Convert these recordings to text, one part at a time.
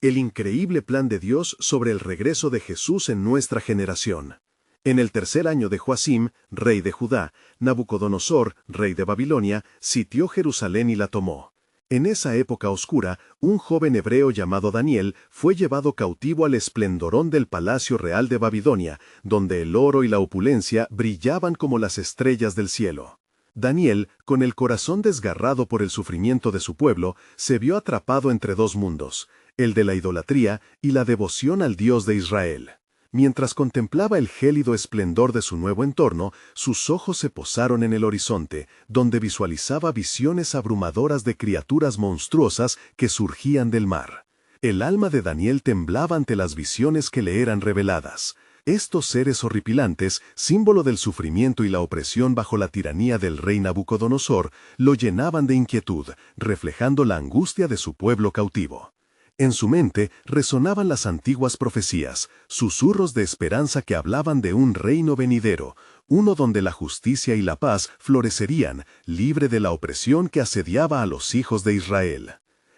el increíble plan de Dios sobre el regreso de Jesús en nuestra generación. En el tercer año de Joacim, rey de Judá, Nabucodonosor, rey de Babilonia, sitió Jerusalén y la tomó. En esa época oscura, un joven hebreo llamado Daniel fue llevado cautivo al esplendorón del palacio real de Babilonia, donde el oro y la opulencia brillaban como las estrellas del cielo. Daniel, con el corazón desgarrado por el sufrimiento de su pueblo, se vio atrapado entre dos mundos, el de la idolatría y la devoción al Dios de Israel. Mientras contemplaba el gélido esplendor de su nuevo entorno, sus ojos se posaron en el horizonte, donde visualizaba visiones abrumadoras de criaturas monstruosas que surgían del mar. El alma de Daniel temblaba ante las visiones que le eran reveladas. Estos seres horripilantes, símbolo del sufrimiento y la opresión bajo la tiranía del rey Nabucodonosor, lo llenaban de inquietud, reflejando la angustia de su pueblo cautivo. En su mente resonaban las antiguas profecías, susurros de esperanza que hablaban de un reino venidero, uno donde la justicia y la paz florecerían, libre de la opresión que asediaba a los hijos de Israel.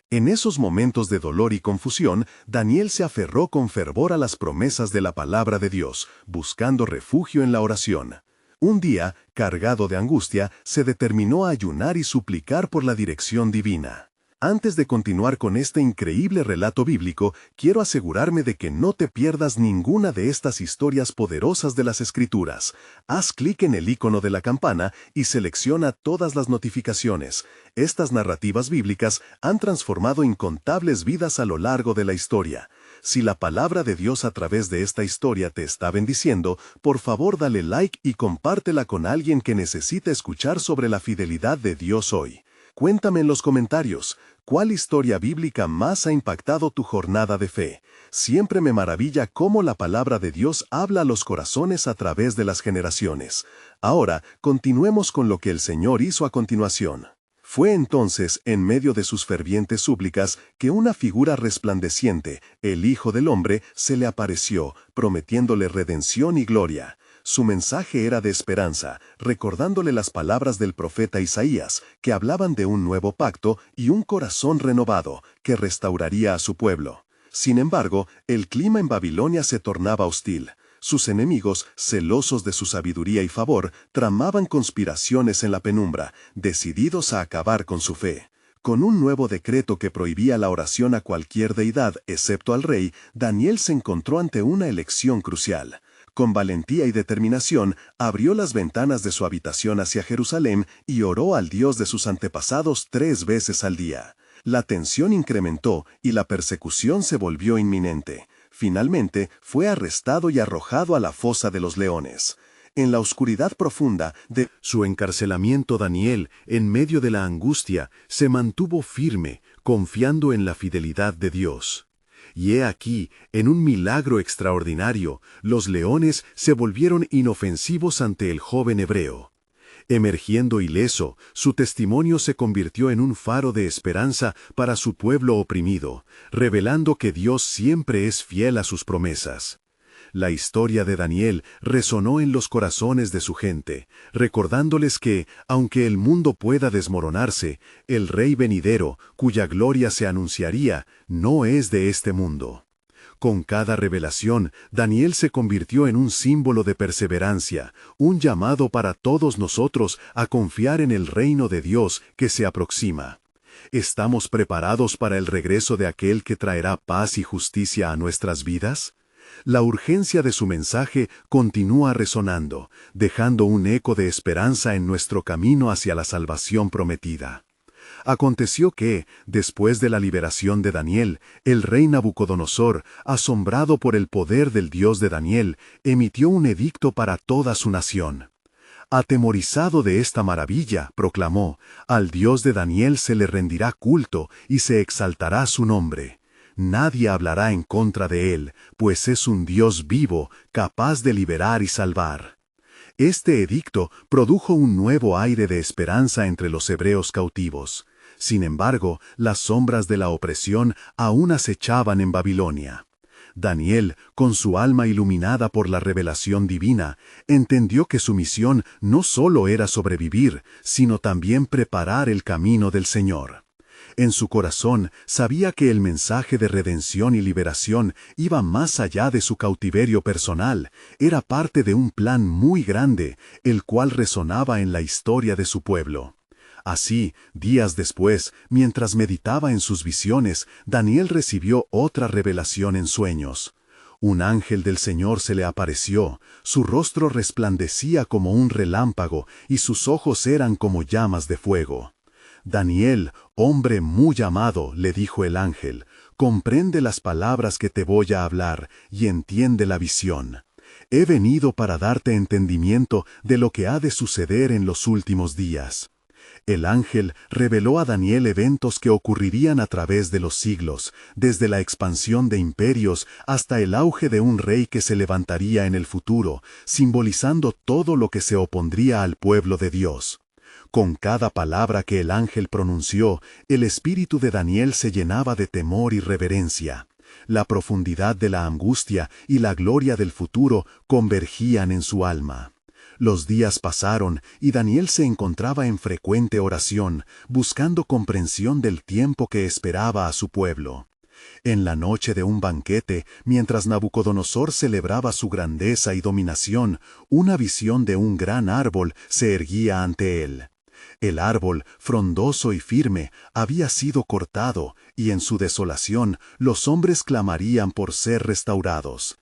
En esos momentos de dolor y confusión, Daniel se aferró con fervor a las promesas de la palabra de Dios, buscando refugio en la oración. Un día, cargado de angustia, se determinó a ayunar y suplicar por la dirección divina. Antes de continuar con este increíble relato bíblico, quiero asegurarme de que no te pierdas ninguna de estas historias poderosas de las Escrituras. Haz clic en el icono de la campana y selecciona todas las notificaciones. Estas narrativas bíblicas han transformado incontables vidas a lo largo de la historia. Si la palabra de Dios a través de esta historia te está bendiciendo, por favor dale like y compártela con alguien que necesite escuchar sobre la fidelidad de Dios hoy. Cuéntame en los comentarios, ¿cuál historia bíblica más ha impactado tu jornada de fe? Siempre me maravilla cómo la palabra de Dios habla a los corazones a través de las generaciones. Ahora, continuemos con lo que el Señor hizo a continuación. Fue entonces, en medio de sus fervientes súplicas, que una figura resplandeciente, el Hijo del Hombre, se le apareció, prometiéndole redención y gloria. Su mensaje era de esperanza, recordándole las palabras del profeta Isaías, que hablaban de un nuevo pacto y un corazón renovado, que restauraría a su pueblo. Sin embargo, el clima en Babilonia se tornaba hostil. Sus enemigos, celosos de su sabiduría y favor, tramaban conspiraciones en la penumbra, decididos a acabar con su fe. Con un nuevo decreto que prohibía la oración a cualquier deidad, excepto al rey, Daniel se encontró ante una elección crucial. Con valentía y determinación, abrió las ventanas de su habitación hacia Jerusalén y oró al Dios de sus antepasados 3 veces al día. La tensión incrementó y la persecución se volvió inminente. Finalmente, fue arrestado y arrojado a la fosa de los leones. En la oscuridad profunda de su encarcelamiento, Daniel, en medio de la angustia, se mantuvo firme, confiando en la fidelidad de Dios. Y he aquí, en un milagro extraordinario, los leones se volvieron inofensivos ante el joven hebreo. Emergiendo ileso, su testimonio se convirtió en un faro de esperanza para su pueblo oprimido, revelando que Dios siempre es fiel a sus promesas. La historia de Daniel resonó en los corazones de su gente, recordándoles que, aunque el mundo pueda desmoronarse, el Rey venidero, cuya gloria se anunciaría, no es de este mundo. Con cada revelación, Daniel se convirtió en un símbolo de perseverancia, un llamado para todos nosotros a confiar en el reino de Dios que se aproxima. ¿Estamos preparados para el regreso de aquel que traerá paz y justicia a nuestras vidas? La urgencia de su mensaje continúa resonando, dejando un eco de esperanza en nuestro camino hacia la salvación prometida. Aconteció que, después de la liberación de Daniel, el rey Nabucodonosor, asombrado por el poder del Dios de Daniel, emitió un edicto para toda su nación. Atemorizado de esta maravilla, proclamó: «Al Dios de Daniel se le rendirá culto y se exaltará su nombre. Nadie hablará en contra de él, pues es un Dios vivo, capaz de liberar y salvar». Este edicto produjo un nuevo aire de esperanza entre los hebreos cautivos. Sin embargo, las sombras de la opresión aún acechaban en Babilonia. Daniel, con su alma iluminada por la revelación divina, entendió que su misión no solo era sobrevivir, sino también preparar el camino del Señor. En su corazón sabía que el mensaje de redención y liberación iba más allá de su cautiverio personal, era parte de un plan muy grande, el cual resonaba en la historia de su pueblo. Así, días después, mientras meditaba en sus visiones, Daniel recibió otra revelación en sueños. Un ángel del Señor se le apareció, su rostro resplandecía como un relámpago y sus ojos eran como llamas de fuego. Daniel, hombre muy amado, le dijo el ángel, comprende las palabras que te voy a hablar y entiende la visión. He venido para darte entendimiento de lo que ha de suceder en los últimos días. El ángel reveló a Daniel eventos que ocurrirían a través de los siglos, desde la expansión de imperios hasta el auge de un rey que se levantaría en el futuro, simbolizando todo lo que se opondría al pueblo de Dios. Con cada palabra que el ángel pronunció, el espíritu de Daniel se llenaba de temor y reverencia. La profundidad de la angustia y la gloria del futuro convergían en su alma. Los días pasaron y Daniel se encontraba en frecuente oración, buscando comprensión del tiempo que esperaba a su pueblo. En la noche de un banquete, mientras Nabucodonosor celebraba su grandeza y dominación, una visión de un gran árbol se erguía ante él. El árbol, frondoso y firme, había sido cortado, y en su desolación los hombres clamarían por ser restaurados.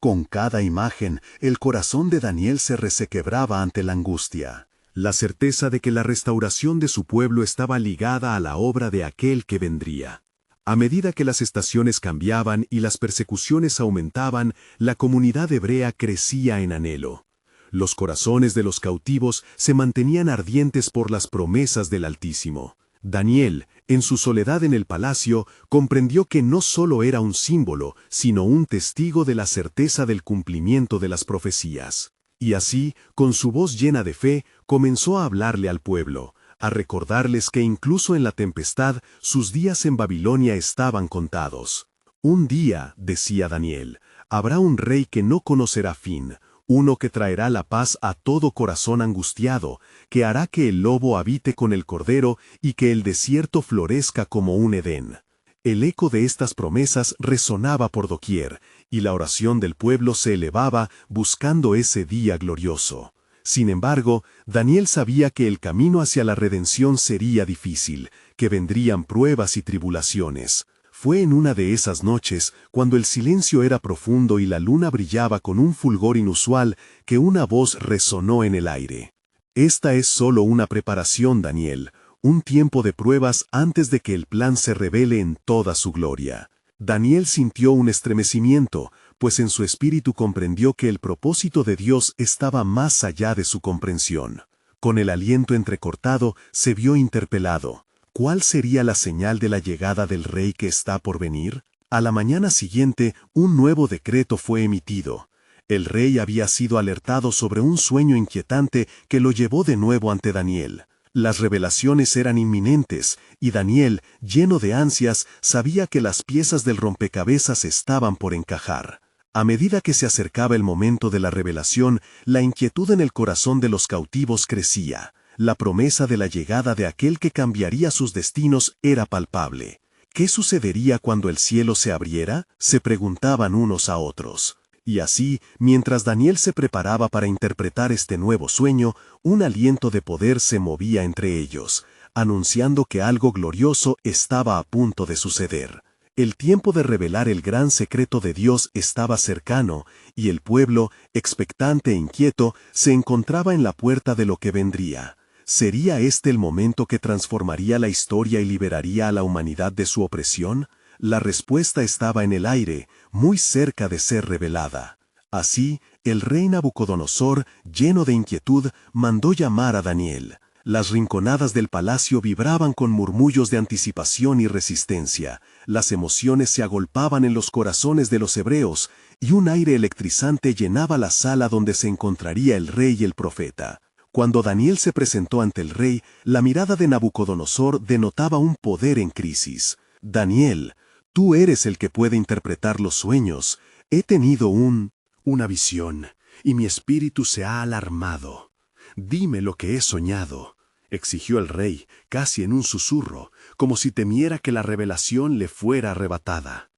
Con cada imagen, el corazón de Daniel se resequebraba ante la angustia. La certeza de que la restauración de su pueblo estaba ligada a la obra de aquel que vendría. A medida que las estaciones cambiaban y las persecuciones aumentaban, la comunidad hebrea crecía en anhelo. Los corazones de los cautivos se mantenían ardientes por las promesas del Altísimo. Daniel, en su soledad en el palacio, comprendió que no solo era un símbolo, sino un testigo de la certeza del cumplimiento de las profecías. Y así, con su voz llena de fe, comenzó a hablarle al pueblo, a recordarles que incluso en la tempestad, sus días en Babilonia estaban contados. Un día, decía Daniel, habrá un rey que no conocerá fin, uno que traerá la paz a todo corazón angustiado, que hará que el lobo habite con el cordero y que el desierto florezca como un Edén. El eco de estas promesas resonaba por doquier, y la oración del pueblo se elevaba buscando ese día glorioso. Sin embargo, Daniel sabía que el camino hacia la redención sería difícil, que vendrían pruebas y tribulaciones. Fue en una de esas noches, cuando el silencio era profundo y la luna brillaba con un fulgor inusual, que una voz resonó en el aire. Esta es solo una preparación, Daniel, un tiempo de pruebas antes de que el plan se revele en toda su gloria. Daniel sintió un estremecimiento, pues en su espíritu comprendió que el propósito de Dios estaba más allá de su comprensión. Con el aliento entrecortado, se vio interpelado. ¿Cuál sería la señal de la llegada del rey que está por venir? A la mañana siguiente, un nuevo decreto fue emitido. El rey había sido alertado sobre un sueño inquietante que lo llevó de nuevo ante Daniel. Las revelaciones eran inminentes, y Daniel, lleno de ansias, sabía que las piezas del rompecabezas estaban por encajar. A medida que se acercaba el momento de la revelación, la inquietud en el corazón de los cautivos crecía. La promesa de la llegada de aquel que cambiaría sus destinos era palpable. ¿Qué sucedería cuando el cielo se abriera?, se preguntaban unos a otros. Y así, mientras Daniel se preparaba para interpretar este nuevo sueño, un aliento de poder se movía entre ellos, anunciando que algo glorioso estaba a punto de suceder. El tiempo de revelar el gran secreto de Dios estaba cercano, y el pueblo, expectante e inquieto, se encontraba en la puerta de lo que vendría. ¿Sería este el momento que transformaría la historia y liberaría a la humanidad de su opresión? La respuesta estaba en el aire, muy cerca de ser revelada. Así, el rey Nabucodonosor, lleno de inquietud, mandó llamar a Daniel. Las rinconadas del palacio vibraban con murmullos de anticipación y resistencia. Las emociones se agolpaban en los corazones de los hebreos, y un aire electrizante llenaba la sala donde se encontraría el rey y el profeta. Cuando Daniel se presentó ante el rey, la mirada de Nabucodonosor denotaba un poder en crisis. «Daniel, tú eres el que puede interpretar los sueños. He tenido una visión, y mi espíritu se ha alarmado. Dime lo que he soñado». exigió el rey, casi en un susurro, como si temiera que la revelación le fuera arrebatada.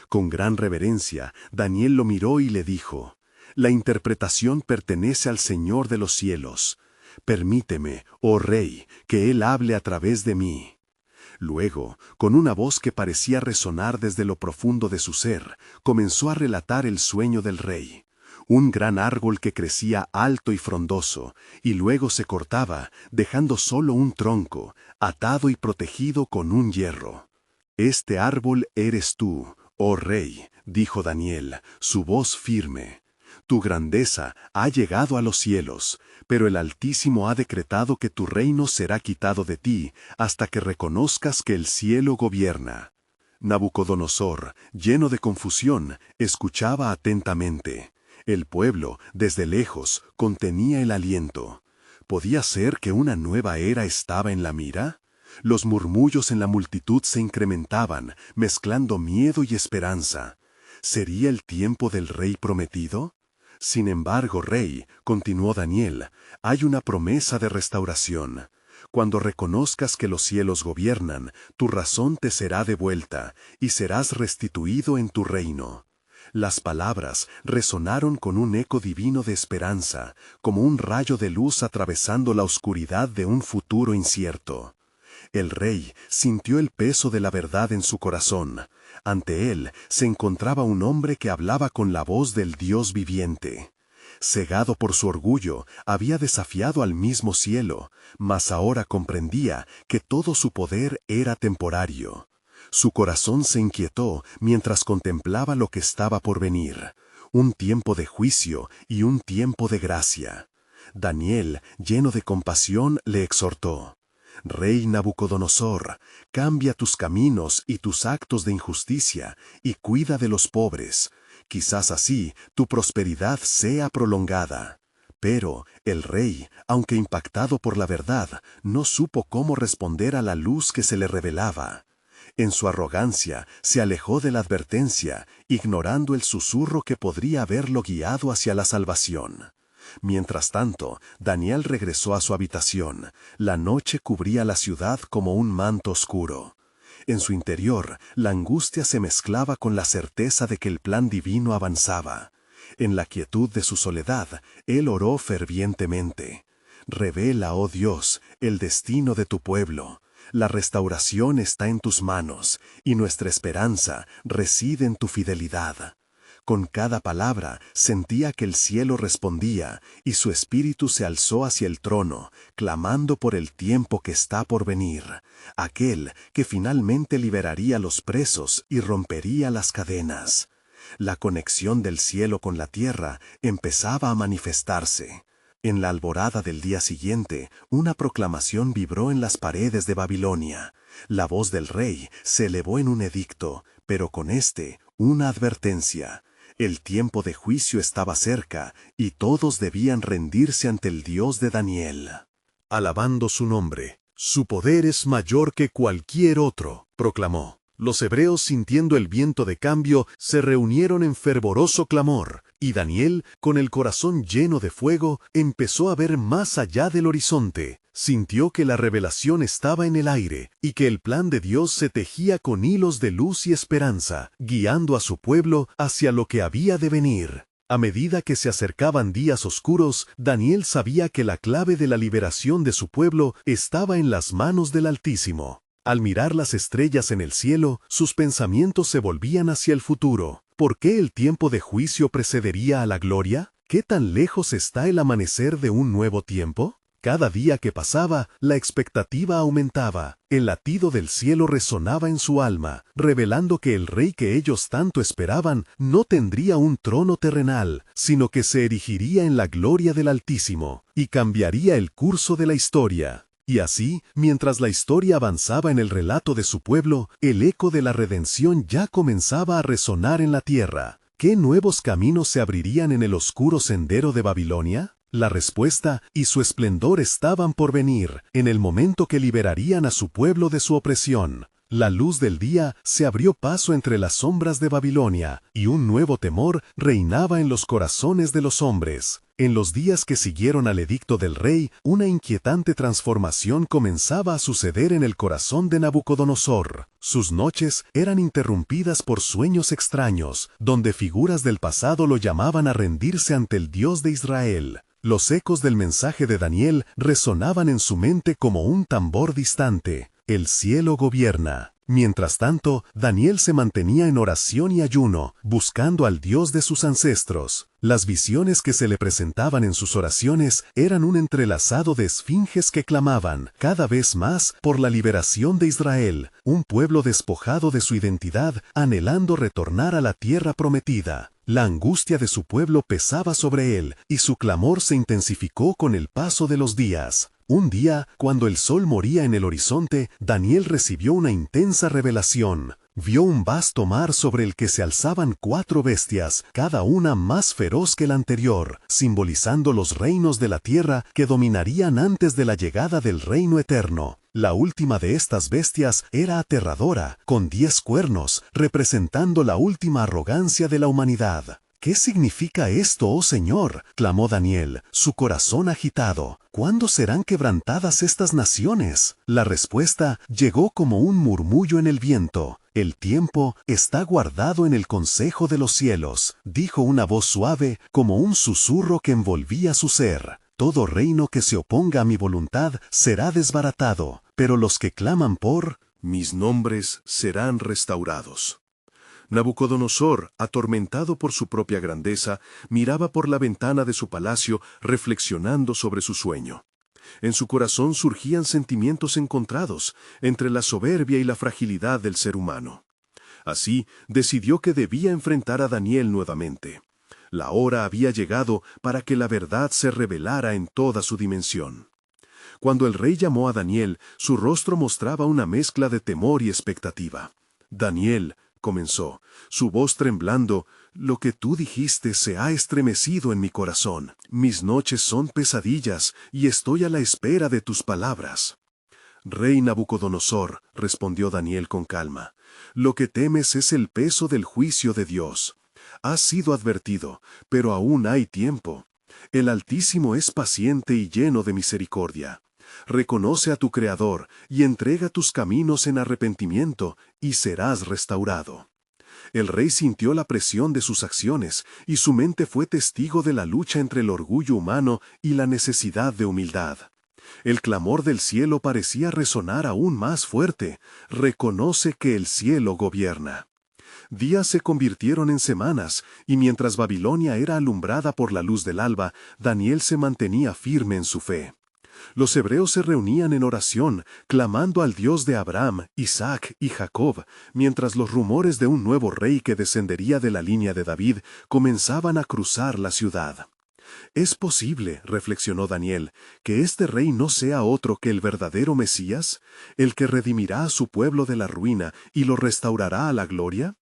Con gran reverencia, Daniel lo miró y le dijo: «La interpretación pertenece al Señor de los cielos. Permíteme, oh rey, que Él hable a través de mí». Luego, con una voz que parecía resonar desde lo profundo de su ser, comenzó a relatar el sueño del rey. Un gran árbol que crecía alto y frondoso, y luego se cortaba, dejando solo un tronco, atado y protegido con un hierro. «Este árbol eres tú, oh rey», dijo Daniel, su voz firme. «Tu grandeza ha llegado a los cielos, pero el Altísimo ha decretado que tu reino será quitado de ti hasta que reconozcas que el cielo gobierna». Nabucodonosor, lleno de confusión, escuchaba atentamente. El pueblo, desde lejos, contenía el aliento. ¿Podía ser que una nueva era estaba en la mira? Los murmullos en la multitud se incrementaban, mezclando miedo y esperanza. ¿Sería el tiempo del rey prometido? «Sin embargo, rey», continuó Daniel, «hay una promesa de restauración. Cuando reconozcas que los cielos gobiernan, tu razón te será devuelta, y serás restituido en tu reino». Las palabras resonaron con un eco divino de esperanza, como un rayo de luz atravesando la oscuridad de un futuro incierto. El rey sintió el peso de la verdad en su corazón. Ante él se encontraba un hombre que hablaba con la voz del Dios viviente. Cegado por su orgullo, había desafiado al mismo cielo, mas ahora comprendía que todo su poder era temporario. Su corazón se inquietó mientras contemplaba lo que estaba por venir, un tiempo de juicio y un tiempo de gracia. Daniel, lleno de compasión, le exhortó: «Rey Nabucodonosor, cambia tus caminos y tus actos de injusticia, y cuida de los pobres. Quizás así tu prosperidad sea prolongada». Pero el rey, aunque impactado por la verdad, no supo cómo responder a la luz que se le revelaba. En su arrogancia, se alejó de la advertencia, ignorando el susurro que podría haberlo guiado hacia la salvación. Mientras tanto, Daniel regresó a su habitación. La noche cubría la ciudad como un manto oscuro. En su interior, la angustia se mezclaba con la certeza de que el plan divino avanzaba. En la quietud de su soledad, él oró fervientemente: «Revela, oh Dios, el destino de tu pueblo. La restauración está en tus manos, y nuestra esperanza reside en tu fidelidad». Con cada palabra sentía que el cielo respondía, y su espíritu se alzó hacia el trono, clamando por el tiempo que está por venir, aquel que finalmente liberaría a los presos y rompería las cadenas. La conexión del cielo con la tierra empezaba a manifestarse. En la alborada del día siguiente, una proclamación vibró en las paredes de Babilonia. La voz del rey se elevó en un edicto, pero con una advertencia. El tiempo de juicio estaba cerca, y todos debían rendirse ante el Dios de Daniel. «Alabando su nombre, su poder es mayor que cualquier otro», proclamó. Los hebreos, sintiendo el viento de cambio, se reunieron en fervoroso clamor, y Daniel, con el corazón lleno de fuego, empezó a ver más allá del horizonte. Sintió que la revelación estaba en el aire, y que el plan de Dios se tejía con hilos de luz y esperanza, guiando a su pueblo hacia lo que había de venir. A medida que se acercaban días oscuros, Daniel sabía que la clave de la liberación de su pueblo estaba en las manos del Altísimo. Al mirar las estrellas en el cielo, sus pensamientos se volvían hacia el futuro. ¿Por qué el tiempo de juicio precedería a la gloria? ¿Qué tan lejos está el amanecer de un nuevo tiempo? Cada día que pasaba, la expectativa aumentaba. El latido del cielo resonaba en su alma, revelando que el rey que ellos tanto esperaban no tendría un trono terrenal, sino que se erigiría en la gloria del Altísimo, y cambiaría el curso de la historia. Y así, mientras la historia avanzaba en el relato de su pueblo, el eco de la redención ya comenzaba a resonar en la tierra. ¿Qué nuevos caminos se abrirían en el oscuro sendero de Babilonia? La respuesta y su esplendor estaban por venir, en el momento que liberarían a su pueblo de su opresión. La luz del día se abrió paso entre las sombras de Babilonia, y un nuevo temor reinaba en los corazones de los hombres. En los días que siguieron al edicto del rey, una inquietante transformación comenzaba a suceder en el corazón de Nabucodonosor. Sus noches eran interrumpidas por sueños extraños, donde figuras del pasado lo llamaban a rendirse ante el Dios de Israel. Los ecos del mensaje de Daniel resonaban en su mente como un tambor distante. El cielo gobierna. Mientras tanto, Daniel se mantenía en oración y ayuno, buscando al Dios de sus ancestros. Las visiones que se le presentaban en sus oraciones eran un entrelazado de esfinges que clamaban, cada vez más, por la liberación de Israel, un pueblo despojado de su identidad, anhelando retornar a la tierra prometida. La angustia de su pueblo pesaba sobre él, y su clamor se intensificó con el paso de los días. Un día, cuando el sol moría en el horizonte, Daniel recibió una intensa revelación. Vio un vasto mar sobre el que se alzaban 4 bestias, cada una más feroz que la anterior, simbolizando los reinos de la tierra que dominarían antes de la llegada del reino eterno. La última de estas bestias era aterradora, con 10 cuernos, representando la última arrogancia de la humanidad. ¿Qué significa esto, oh Señor?, clamó Daniel, su corazón agitado. ¿Cuándo serán quebrantadas estas naciones? La respuesta llegó como un murmullo en el viento. El tiempo está guardado en el consejo de los cielos, dijo una voz suave como un susurro que envolvía su ser. Todo reino que se oponga a mi voluntad será desbaratado, pero los que claman por mis nombres serán restaurados. Nabucodonosor, atormentado por su propia grandeza, miraba por la ventana de su palacio reflexionando sobre su sueño. En su corazón surgían sentimientos encontrados entre la soberbia y la fragilidad del ser humano. Así, decidió que debía enfrentar a Daniel nuevamente. La hora había llegado para que la verdad se revelara en toda su dimensión. Cuando el rey llamó a Daniel, su rostro mostraba una mezcla de temor y expectativa. «Daniel», comenzó, su voz temblando, «lo que tú dijiste se ha estremecido en mi corazón. Mis noches son pesadillas y estoy a la espera de tus palabras». «Rey Nabucodonosor», respondió Daniel con calma, «lo que temes es el peso del juicio de Dios. Has sido advertido, pero aún hay tiempo. El Altísimo es paciente y lleno de misericordia. Reconoce a tu Creador y entrega tus caminos en arrepentimiento y serás restaurado». El rey sintió la presión de sus acciones y su mente fue testigo de la lucha entre el orgullo humano y la necesidad de humildad. El clamor del cielo parecía resonar aún más fuerte. «Reconoce que el cielo gobierna». Días se convirtieron en semanas, y mientras Babilonia era alumbrada por la luz del alba, Daniel se mantenía firme en su fe. Los hebreos se reunían en oración, clamando al Dios de Abraham, Isaac y Jacob, mientras los rumores de un nuevo rey que descendería de la línea de David comenzaban a cruzar la ciudad. «¿Es posible», reflexionó Daniel, «que este rey no sea otro que el verdadero Mesías, el que redimirá a su pueblo de la ruina y lo restaurará a la gloria?»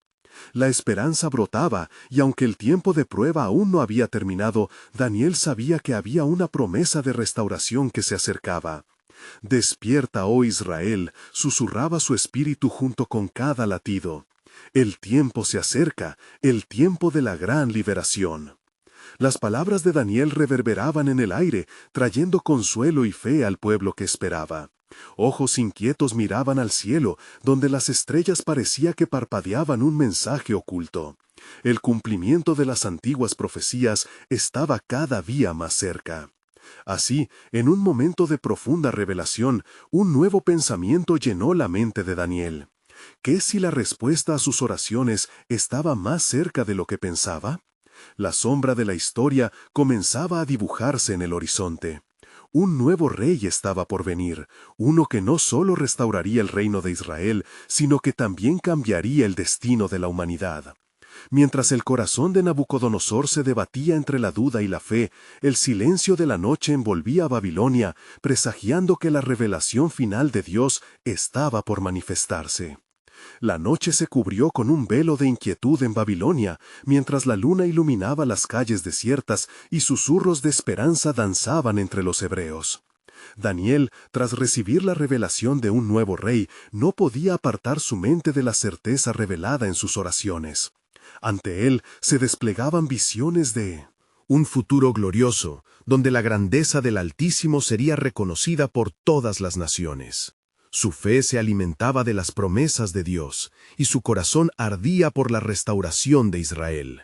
La esperanza brotaba, y aunque el tiempo de prueba aún no había terminado, Daniel sabía que había una promesa de restauración que se acercaba. «Despierta, oh Israel», susurraba su espíritu junto con cada latido. «El tiempo se acerca, el tiempo de la gran liberación». Las palabras de Daniel reverberaban en el aire, trayendo consuelo y fe al pueblo que esperaba. Ojos inquietos miraban al cielo, donde las estrellas parecía que parpadeaban un mensaje oculto. El cumplimiento de las antiguas profecías estaba cada día más cerca. Así, en un momento de profunda revelación, un nuevo pensamiento llenó la mente de Daniel. ¿Qué si la respuesta a sus oraciones estaba más cerca de lo que pensaba? La sombra de la historia comenzaba a dibujarse en el horizonte. Un nuevo rey estaba por venir, uno que no solo restauraría el reino de Israel, sino que también cambiaría el destino de la humanidad. Mientras el corazón de Nabucodonosor se debatía entre la duda y la fe, el silencio de la noche envolvía a Babilonia, presagiando que la revelación final de Dios estaba por manifestarse. La noche se cubrió con un velo de inquietud en Babilonia, mientras la luna iluminaba las calles desiertas y susurros de esperanza danzaban entre los hebreos. Daniel, tras recibir la revelación de un nuevo rey, no podía apartar su mente de la certeza revelada en sus oraciones. Ante él se desplegaban visiones de Un futuro glorioso, donde la grandeza del Altísimo sería reconocida por todas las naciones. Su fe se alimentaba de las promesas de Dios, y su corazón ardía por la restauración de Israel.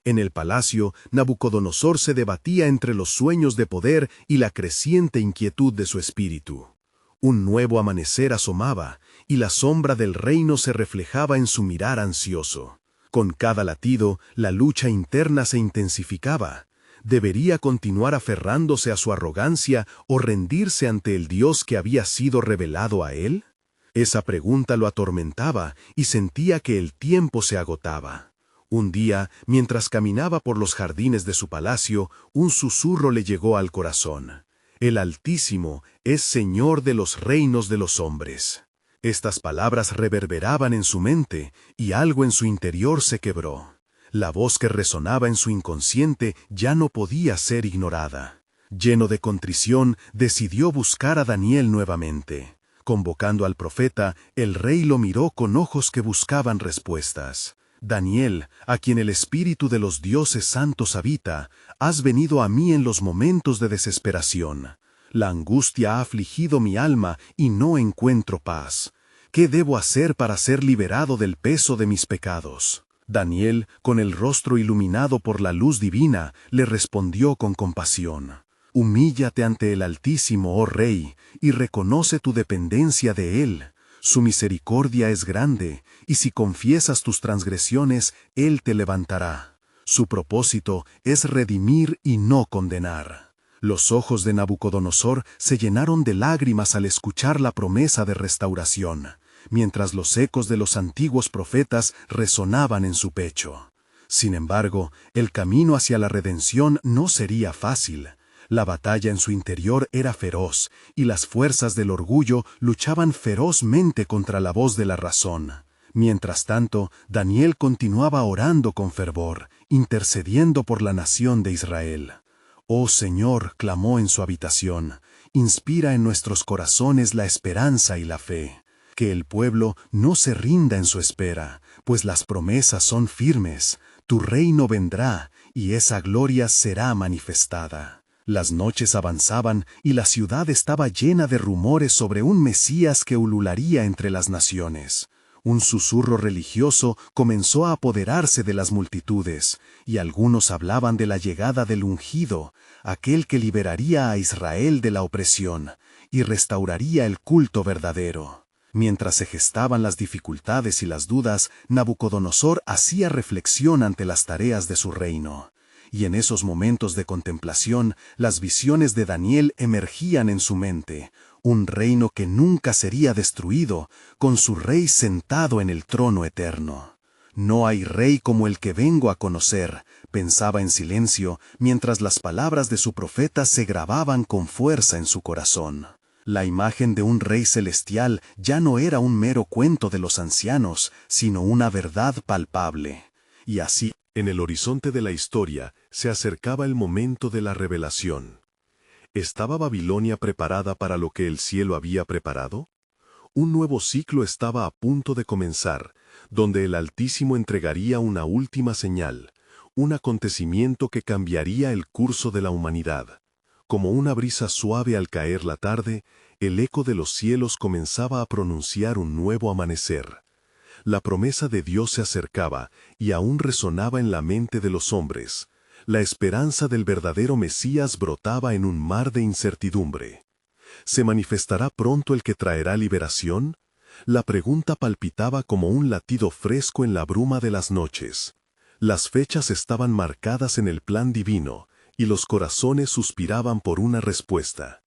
En el palacio, Nabucodonosor se debatía entre los sueños de poder y la creciente inquietud de su espíritu. Un nuevo amanecer asomaba, y la sombra del reino se reflejaba en su mirar ansioso. Con cada latido, la lucha interna se intensificaba. ¿Debería continuar aferrándose a su arrogancia o rendirse ante el Dios que había sido revelado a él? Esa pregunta lo atormentaba y sentía que el tiempo se agotaba. Un día, mientras caminaba por los jardines de su palacio, un susurro le llegó al corazón. El Altísimo es Señor de los reinos de los hombres. Estas palabras reverberaban en su mente y algo en su interior se quebró. La voz que resonaba en su inconsciente ya no podía ser ignorada. Lleno de contrición, decidió buscar a Daniel nuevamente. Convocando al profeta, el rey lo miró con ojos que buscaban respuestas. Daniel, a quien el espíritu de los dioses santos habita, has venido a mí en los momentos de desesperación. La angustia ha afligido mi alma y no encuentro paz. ¿Qué debo hacer para ser liberado del peso de mis pecados? Daniel, con el rostro iluminado por la luz divina, le respondió con compasión. Humíllate ante el Altísimo, oh Rey, y reconoce tu dependencia de Él. Su misericordia es grande, y si confiesas tus transgresiones, Él te levantará. Su propósito es redimir y no condenar. Los ojos de Nabucodonosor se llenaron de lágrimas al escuchar la promesa de restauración, mientras los ecos de los antiguos profetas resonaban en su pecho. Sin embargo, el camino hacia la redención no sería fácil. La batalla en su interior era feroz, y las fuerzas del orgullo luchaban ferozmente contra la voz de la razón. Mientras tanto, Daniel continuaba orando con fervor, intercediendo por la nación de Israel. «Oh Señor», clamó en su habitación, «inspira en nuestros corazones la esperanza y la fe. Que el pueblo no se rinda en su espera, pues las promesas son firmes. Tu reino vendrá, y esa gloria será manifestada». Las noches avanzaban y la ciudad estaba llena de rumores sobre un Mesías que ulularía entre las naciones. Un susurro religioso comenzó a apoderarse de las multitudes, y algunos hablaban de la llegada del ungido, aquel que liberaría a Israel de la opresión y restauraría el culto verdadero. Mientras se gestaban las dificultades y las dudas, Nabucodonosor hacía reflexión ante las tareas de su reino. Y en esos momentos de contemplación, las visiones de Daniel emergían en su mente. Un reino que nunca sería destruido, con su rey sentado en el trono eterno. «No hay rey como el que vengo a conocer», pensaba en silencio, mientras las palabras de su profeta se grababan con fuerza en su corazón. La imagen de un rey celestial ya no era un mero cuento de los ancianos, sino una verdad palpable. Y así, en el horizonte de la historia, se acercaba el momento de la revelación. ¿Estaba Babilonia preparada para lo que el cielo había preparado? Un nuevo ciclo estaba a punto de comenzar, donde el Altísimo entregaría una última señal, un acontecimiento que cambiaría el curso de la humanidad. Como una brisa suave al caer la tarde, el eco de los cielos comenzaba a pronunciar un nuevo amanecer. La promesa de Dios se acercaba y aún resonaba en la mente de los hombres. La esperanza del verdadero Mesías brotaba en un mar de incertidumbre. ¿Se manifestará pronto el que traerá liberación? La pregunta palpitaba como un latido fresco en la bruma de las noches. Las fechas estaban marcadas en el plan divino, y los corazones suspiraban por una respuesta.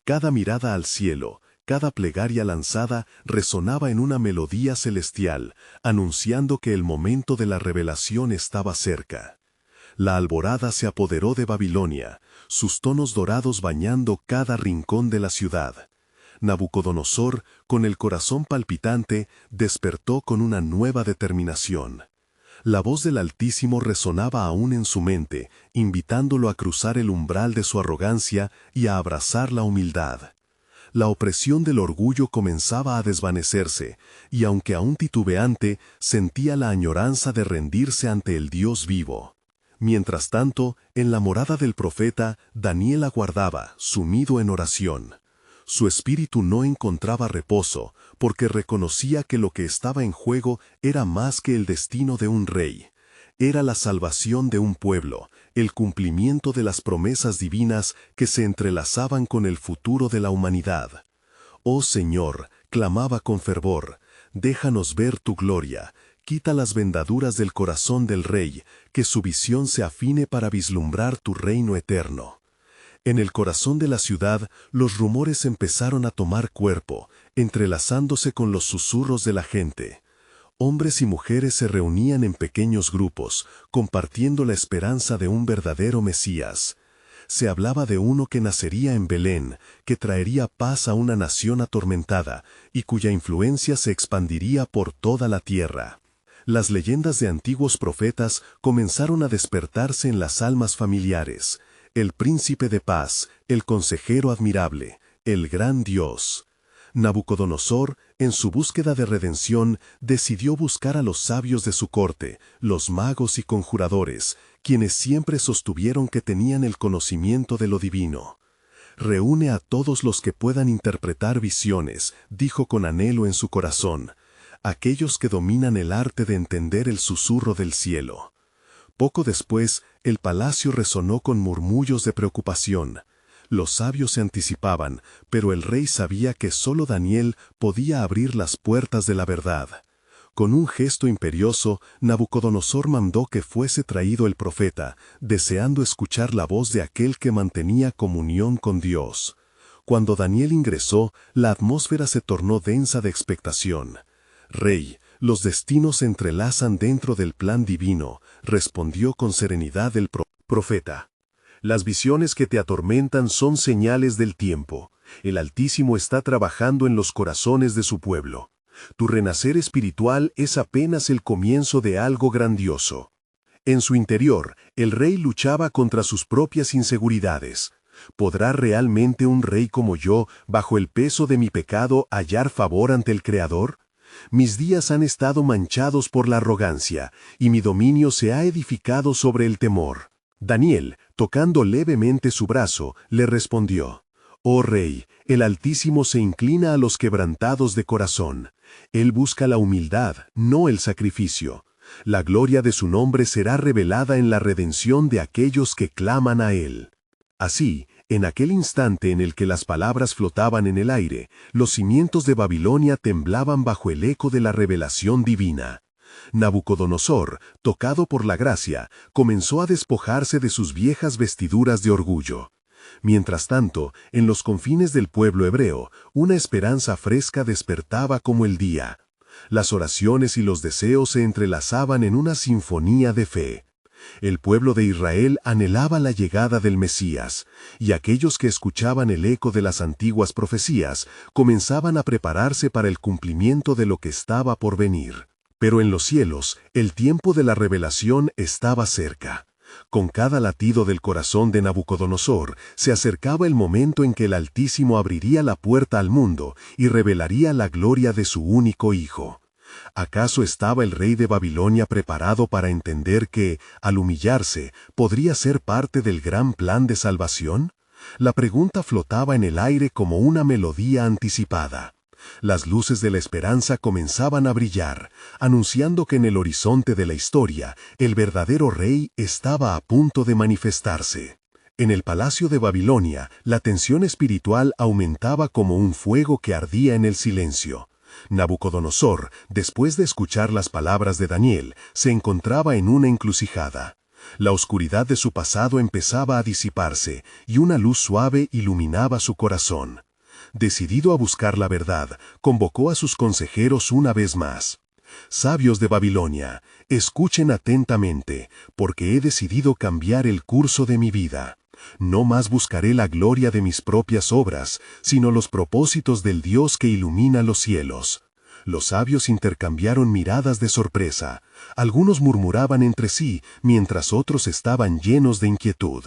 Cada mirada al cielo, cada plegaria lanzada resonaba en una melodía celestial, anunciando que el momento de la revelación estaba cerca. La alborada se apoderó de Babilonia, sus tonos dorados bañando cada rincón de la ciudad. Nabucodonosor, con el corazón palpitante, despertó con una nueva determinación. La voz del Altísimo resonaba aún en su mente, invitándolo a cruzar el umbral de su arrogancia y a abrazar la humildad. La opresión del orgullo comenzaba a desvanecerse, y aunque aún titubeante, sentía la añoranza de rendirse ante el Dios vivo. Mientras tanto, en la morada del profeta, Daniel aguardaba, sumido en oración. Su espíritu no encontraba reposo, porque reconocía que lo que estaba en juego era más que el destino de un rey. Era la salvación de un pueblo, el cumplimiento de las promesas divinas que se entrelazaban con el futuro de la humanidad. «Oh Señor», clamaba con fervor, «déjanos ver tu gloria». Quita las vendaduras del corazón del rey, que su visión se afine para vislumbrar tu reino eterno. En el corazón de la ciudad, los rumores empezaron a tomar cuerpo, entrelazándose con los susurros de la gente. Hombres y mujeres se reunían en pequeños grupos, compartiendo la esperanza de un verdadero Mesías. Se hablaba de uno que nacería en Belén, que traería paz a una nación atormentada, y cuya influencia se expandiría por toda la tierra. Las leyendas de antiguos profetas comenzaron a despertarse en las almas familiares. El príncipe de paz, el consejero admirable, el gran Dios. Nabucodonosor, en su búsqueda de redención, decidió buscar a los sabios de su corte, los magos y conjuradores, quienes siempre sostuvieron que tenían el conocimiento de lo divino. «Reúne a todos los que puedan interpretar visiones», dijo con anhelo en su corazón, «aquellos que dominan el arte de entender el susurro del cielo». Poco después, el palacio resonó con murmullos de preocupación. Los sabios se anticipaban, pero el rey sabía que solo Daniel podía abrir las puertas de la verdad. Con un gesto imperioso, Nabucodonosor mandó que fuese traído el profeta, deseando escuchar la voz de aquel que mantenía comunión con Dios. Cuando Daniel ingresó, la atmósfera se tornó densa de expectación. «Rey, los destinos se entrelazan dentro del plan divino», respondió con serenidad el profeta. «Las visiones que te atormentan son señales del tiempo. El Altísimo está trabajando en los corazones de su pueblo. Tu renacer espiritual es apenas el comienzo de algo grandioso». En su interior, el rey luchaba contra sus propias inseguridades. ¿Podrá realmente un rey como yo, bajo el peso de mi pecado, hallar favor ante el Creador? Mis días han estado manchados por la arrogancia, y mi dominio se ha edificado sobre el temor. Daniel, tocando levemente su brazo, le respondió: «Oh Rey, el Altísimo se inclina a los quebrantados de corazón. Él busca la humildad, no el sacrificio. La gloria de su nombre será revelada en la redención de aquellos que claman a Él». Así, en aquel instante en el que las palabras flotaban en el aire, los cimientos de Babilonia temblaban bajo el eco de la revelación divina. Nabucodonosor, tocado por la gracia, comenzó a despojarse de sus viejas vestiduras de orgullo. Mientras tanto, en los confines del pueblo hebreo, una esperanza fresca despertaba como el día. Las oraciones y los deseos se entrelazaban en una sinfonía de fe. El pueblo de Israel anhelaba la llegada del Mesías, y aquellos que escuchaban el eco de las antiguas profecías comenzaban a prepararse para el cumplimiento de lo que estaba por venir. Pero en los cielos, el tiempo de la revelación estaba cerca. Con cada latido del corazón de Nabucodonosor, se acercaba el momento en que el Altísimo abriría la puerta al mundo y revelaría la gloria de su único Hijo. ¿Acaso estaba el rey de Babilonia preparado para entender que, al humillarse, podría ser parte del gran plan de salvación? La pregunta flotaba en el aire como una melodía anticipada. Las luces de la esperanza comenzaban a brillar, anunciando que en el horizonte de la historia, el verdadero rey estaba a punto de manifestarse. En el palacio de Babilonia, la tensión espiritual aumentaba como un fuego que ardía en el silencio. Nabucodonosor, después de escuchar las palabras de Daniel, se encontraba en una encrucijada. La oscuridad de su pasado empezaba a disiparse, y una luz suave iluminaba su corazón. Decidido a buscar la verdad, convocó a sus consejeros una vez más. «Sabios de Babilonia, escuchen atentamente, porque he decidido cambiar el curso de mi vida. No más buscaré la gloria de mis propias obras, sino los propósitos del Dios que ilumina los cielos». Los sabios intercambiaron miradas de sorpresa. Algunos murmuraban entre sí, mientras otros estaban llenos de inquietud.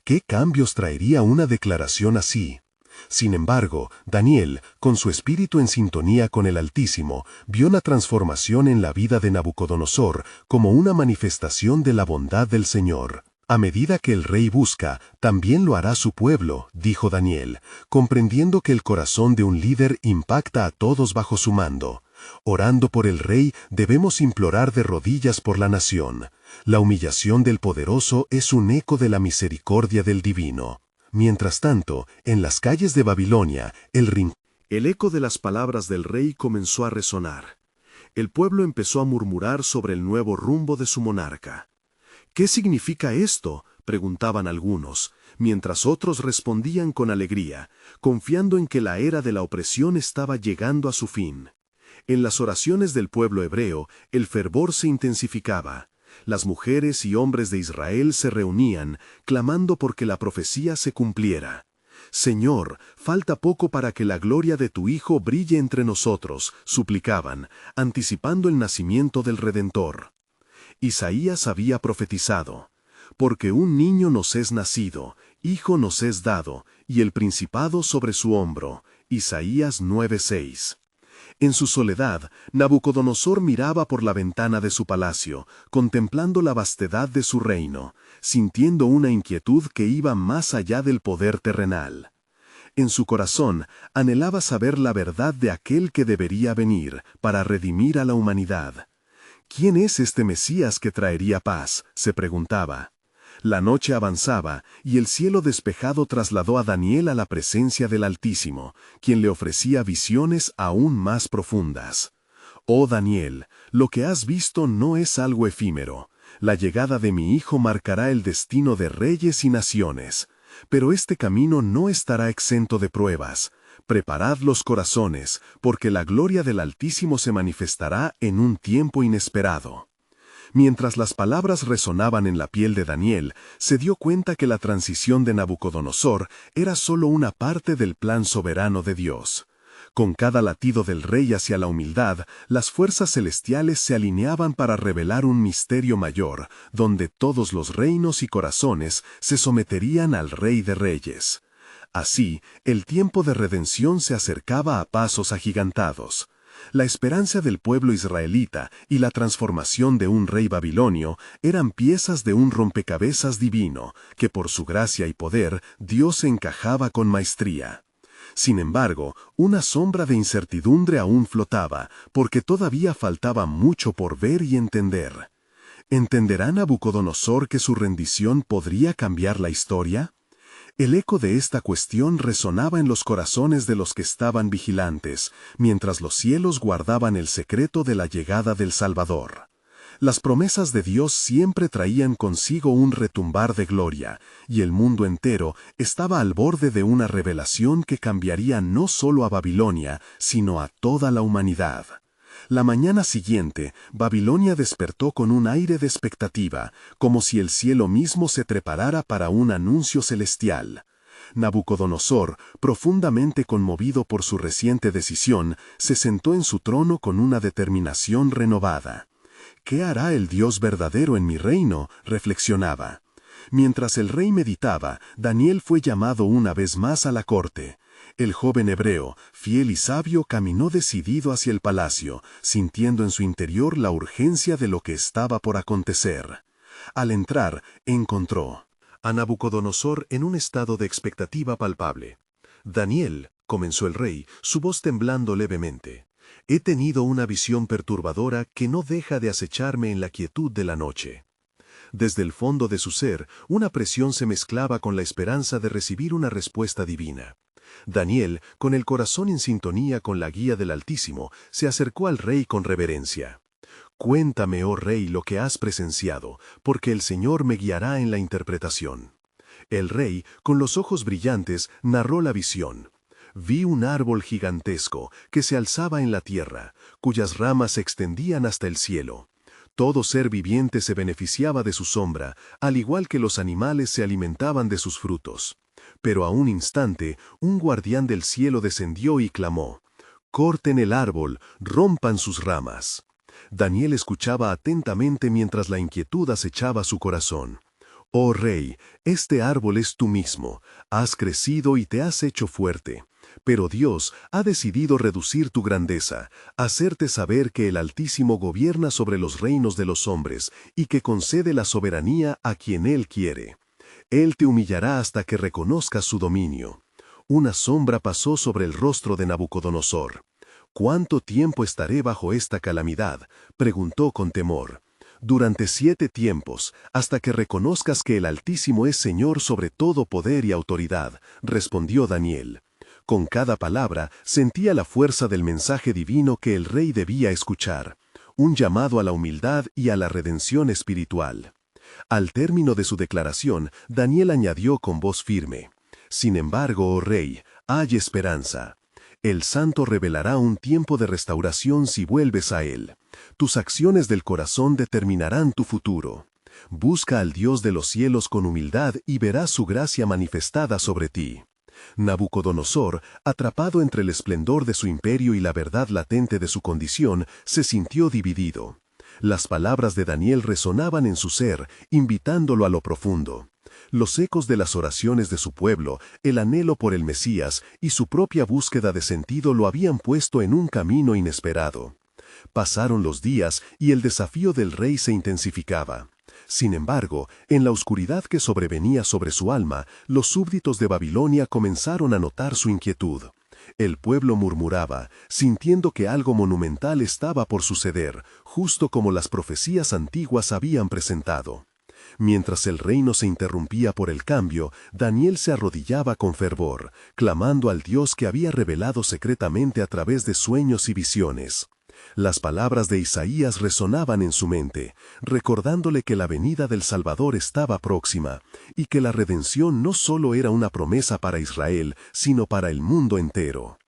¿Qué cambios traería una declaración así? Sin embargo, Daniel, con su espíritu en sintonía con el Altísimo, vio la transformación en la vida de Nabucodonosor como una manifestación de la bondad del Señor. A medida que el rey busca, también lo hará su pueblo, dijo Daniel, comprendiendo que el corazón de un líder impacta a todos bajo su mando. Orando por el rey, debemos implorar de rodillas por la nación. La humillación del poderoso es un eco de la misericordia del divino. Mientras tanto, en las calles de Babilonia, el eco de las palabras del rey comenzó a resonar. El pueblo empezó a murmurar sobre el nuevo rumbo de su monarca. ¿Qué significa esto?, preguntaban algunos, mientras otros respondían con alegría, confiando en que la era de la opresión estaba llegando a su fin. En las oraciones del pueblo hebreo, el fervor se intensificaba. Las mujeres y hombres de Israel se reunían, clamando porque la profecía se cumpliera. Señor, falta poco para que la gloria de tu Hijo brille entre nosotros, suplicaban, anticipando el nacimiento del Redentor. Isaías había profetizado, porque un niño nos es nacido, hijo nos es dado, y el principado sobre su hombro. Isaías 9:6. En su soledad, Nabucodonosor miraba por la ventana de su palacio, contemplando la vastedad de su reino, sintiendo una inquietud que iba más allá del poder terrenal. En su corazón, anhelaba saber la verdad de aquel que debería venir para redimir a la humanidad. ¿Quién es este Mesías que traería paz?, se preguntaba. La noche avanzaba, y el cielo despejado trasladó a Daniel a la presencia del Altísimo, quien le ofrecía visiones aún más profundas. Oh Daniel, lo que has visto no es algo efímero. La llegada de mi Hijo marcará el destino de reyes y naciones. Pero este camino no estará exento de pruebas. Preparad los corazones, porque la gloria del Altísimo se manifestará en un tiempo inesperado. Mientras las palabras resonaban en la piel de Daniel, se dio cuenta que la transición de Nabucodonosor era solo una parte del plan soberano de Dios. Con cada latido del rey hacia la humildad, las fuerzas celestiales se alineaban para revelar un misterio mayor, donde todos los reinos y corazones se someterían al Rey de Reyes. Así, el tiempo de redención se acercaba a pasos agigantados. La esperanza del pueblo israelita y la transformación de un rey babilonio eran piezas de un rompecabezas divino, que por su gracia y poder Dios encajaba con maestría. Sin embargo, una sombra de incertidumbre aún flotaba, porque todavía faltaba mucho por ver y entender. ¿Entenderá Nabucodonosor que su rendición podría cambiar la historia? El eco de esta cuestión resonaba en los corazones de los que estaban vigilantes, mientras los cielos guardaban el secreto de la llegada del Salvador. Las promesas de Dios siempre traían consigo un retumbar de gloria, y el mundo entero estaba al borde de una revelación que cambiaría no solo a Babilonia, sino a toda la humanidad. La mañana siguiente, Babilonia despertó con un aire de expectativa, como si el cielo mismo se preparara para un anuncio celestial. Nabucodonosor, profundamente conmovido por su reciente decisión, se sentó en su trono con una determinación renovada. ¿Qué hará el Dios verdadero en mi reino?, reflexionaba. Mientras el rey meditaba, Daniel fue llamado una vez más a la corte. El joven hebreo, fiel y sabio, caminó decidido hacia el palacio, sintiendo en su interior la urgencia de lo que estaba por acontecer. Al entrar, encontró a Nabucodonosor en un estado de expectativa palpable. Daniel, comenzó el rey, su voz temblando levemente. He tenido una visión perturbadora que no deja de acecharme en la quietud de la noche. Desde el fondo de su ser, una presión se mezclaba con la esperanza de recibir una respuesta divina. Daniel, con el corazón en sintonía con la guía del Altísimo, se acercó al rey con reverencia. Cuéntame, oh rey, lo que has presenciado, porque el Señor me guiará en la interpretación. El rey, con los ojos brillantes, narró la visión. Vi un árbol gigantesco que se alzaba en la tierra, cuyas ramas se extendían hasta el cielo. Todo ser viviente se beneficiaba de su sombra, al igual que los animales se alimentaban de sus frutos. Pero a un instante, un guardián del cielo descendió y clamó: «Corten el árbol, rompan sus ramas». Daniel escuchaba atentamente mientras la inquietud acechaba su corazón. Oh rey, este árbol es tú mismo, has crecido y te has hecho fuerte. Pero Dios ha decidido reducir tu grandeza, hacerte saber que el Altísimo gobierna sobre los reinos de los hombres y que concede la soberanía a quien Él quiere. Él te humillará hasta que reconozcas su dominio. Una sombra pasó sobre el rostro de Nabucodonosor. ¿Cuánto tiempo estaré bajo esta calamidad?, preguntó con temor. Durante 7 tiempos, hasta que reconozcas que el Altísimo es Señor sobre todo poder y autoridad, respondió Daniel. Con cada palabra sentía la fuerza del mensaje divino que el rey debía escuchar, un llamado a la humildad y a la redención espiritual. Al término de su declaración, Daniel añadió con voz firme: «Sin embargo, oh rey, hay esperanza. El Santo revelará un tiempo de restauración si vuelves a Él. Tus acciones del corazón determinarán tu futuro. Busca al Dios de los cielos con humildad y verás su gracia manifestada sobre ti». Nabucodonosor, atrapado entre el esplendor de su imperio y la verdad latente de su condición, se sintió dividido. Las palabras de Daniel resonaban en su ser, invitándolo a lo profundo. Los ecos de las oraciones de su pueblo, el anhelo por el Mesías y su propia búsqueda de sentido lo habían puesto en un camino inesperado. Pasaron los días y el desafío del rey se intensificaba. Sin embargo, en la oscuridad que sobrevenía sobre su alma, los súbditos de Babilonia comenzaron a notar su inquietud. El pueblo murmuraba, sintiendo que algo monumental estaba por suceder, justo como las profecías antiguas habían presentado. Mientras el reino se interrumpía por el cambio, Daniel se arrodillaba con fervor, clamando al Dios que había revelado secretamente a través de sueños y visiones. Las palabras de Isaías resonaban en su mente, recordándole que la venida del Salvador estaba próxima, y que la redención no solo era una promesa para Israel, sino para el mundo entero.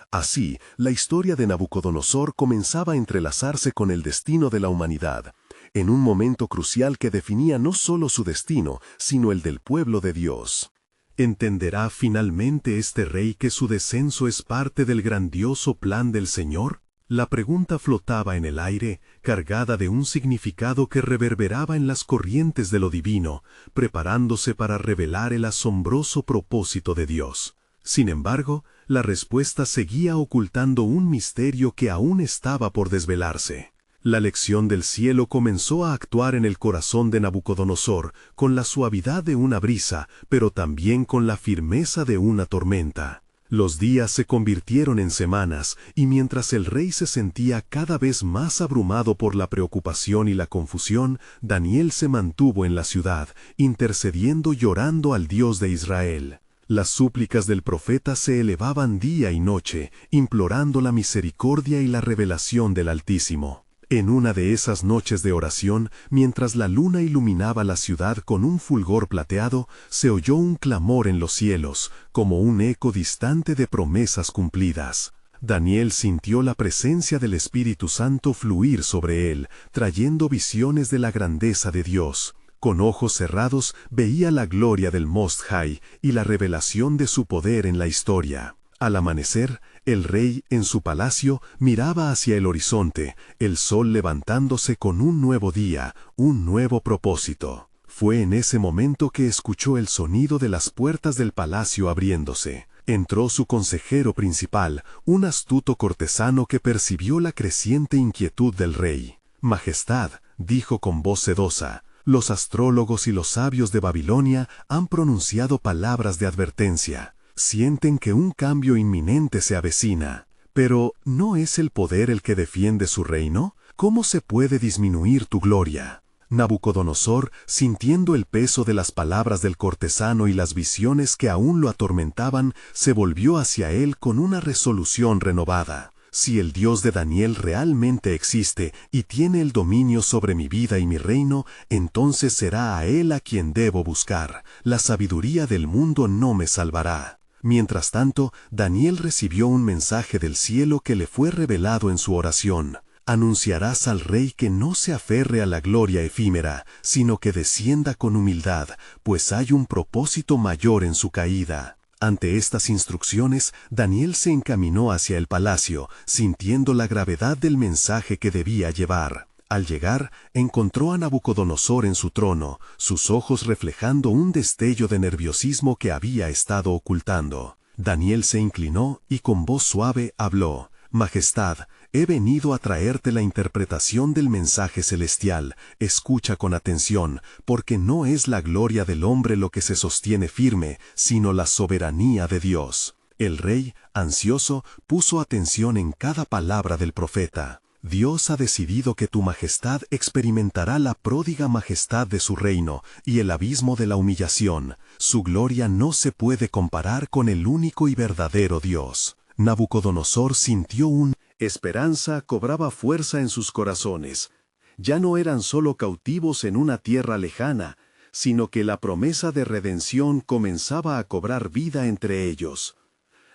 Así, la historia de Nabucodonosor comenzaba a entrelazarse con el destino de la humanidad, en un momento crucial que definía no solo su destino, sino el del pueblo de Dios. ¿Entenderá finalmente este rey que su descenso es parte del grandioso plan del Señor? La pregunta flotaba en el aire, cargada de un significado que reverberaba en las corrientes de lo divino, preparándose para revelar el asombroso propósito de Dios. Sin embargo, la respuesta seguía ocultando un misterio que aún estaba por desvelarse. La lección del cielo comenzó a actuar en el corazón de Nabucodonosor, con la suavidad de una brisa, pero también con la firmeza de una tormenta. Los días se convirtieron en semanas, y mientras el rey se sentía cada vez más abrumado por la preocupación y la confusión, Daniel se mantuvo en la ciudad, intercediendo y orando al Dios de Israel. Las súplicas del profeta se elevaban día y noche, implorando la misericordia y la revelación del Altísimo. En una de esas noches de oración, mientras la luna iluminaba la ciudad con un fulgor plateado, se oyó un clamor en los cielos, como un eco distante de promesas cumplidas. Daniel sintió la presencia del Espíritu Santo fluir sobre él, trayendo visiones de la grandeza de Dios. Con ojos cerrados veía la gloria del Most High y la revelación de su poder en la historia. Al amanecer, el rey, en su palacio, miraba hacia el horizonte, el sol levantándose con un nuevo día, un nuevo propósito. Fue en ese momento que escuchó el sonido de las puertas del palacio abriéndose. Entró su consejero principal, un astuto cortesano que percibió la creciente inquietud del rey. «Majestad», dijo con voz sedosa, «los astrólogos y los sabios de Babilonia han pronunciado palabras de advertencia. Sienten que un cambio inminente se avecina. Pero, ¿no es el poder el que defiende su reino? ¿Cómo se puede disminuir tu gloria?» Nabucodonosor, sintiendo el peso de las palabras del cortesano y las visiones que aún lo atormentaban, se volvió hacia él con una resolución renovada. «Si el Dios de Daniel realmente existe y tiene el dominio sobre mi vida y mi reino, entonces será a él a quien debo buscar. La sabiduría del mundo no me salvará». Mientras tanto, Daniel recibió un mensaje del cielo que le fue revelado en su oración. «Anunciarás al rey que no se aferre a la gloria efímera, sino que descienda con humildad, pues hay un propósito mayor en su caída». Ante estas instrucciones, Daniel se encaminó hacia el palacio, sintiendo la gravedad del mensaje que debía llevar. Al llegar, encontró a Nabucodonosor en su trono, sus ojos reflejando un destello de nerviosismo que había estado ocultando. Daniel se inclinó y con voz suave habló: «Majestad, he venido a traerte la interpretación del mensaje celestial. Escucha con atención, porque no es la gloria del hombre lo que se sostiene firme, sino la soberanía de Dios». El rey, ansioso, puso atención en cada palabra del profeta. «Dios ha decidido que tu majestad experimentará la pródiga majestad de su reino y el abismo de la humillación. Su gloria no se puede comparar con el único y verdadero Dios». Nabucodonosor sintió esperanza cobraba fuerza en sus corazones. Ya no eran solo cautivos en una tierra lejana, sino que la promesa de redención comenzaba a cobrar vida entre ellos.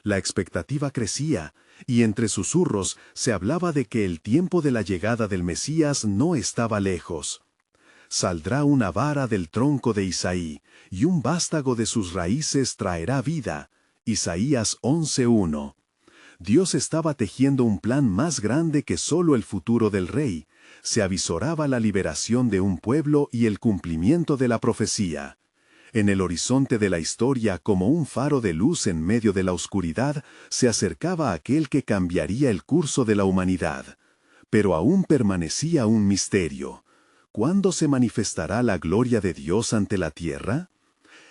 La expectativa crecía, y entre susurros se hablaba de que el tiempo de la llegada del Mesías no estaba lejos. «Saldrá una vara del tronco de Isaí, y un vástago de sus raíces traerá vida». Isaías 11:1. Dios estaba tejiendo un plan más grande que solo el futuro del rey. Se avisoraba la liberación de un pueblo y el cumplimiento de la profecía. En el horizonte de la historia, como un faro de luz en medio de la oscuridad, se acercaba aquel que cambiaría el curso de la humanidad. Pero aún permanecía un misterio. ¿Cuándo se manifestará la gloria de Dios ante la tierra?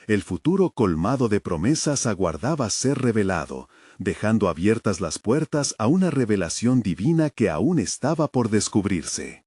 El futuro colmado de promesas aguardaba ser revelado, dejando abiertas las puertas a una revelación divina que aún estaba por descubrirse.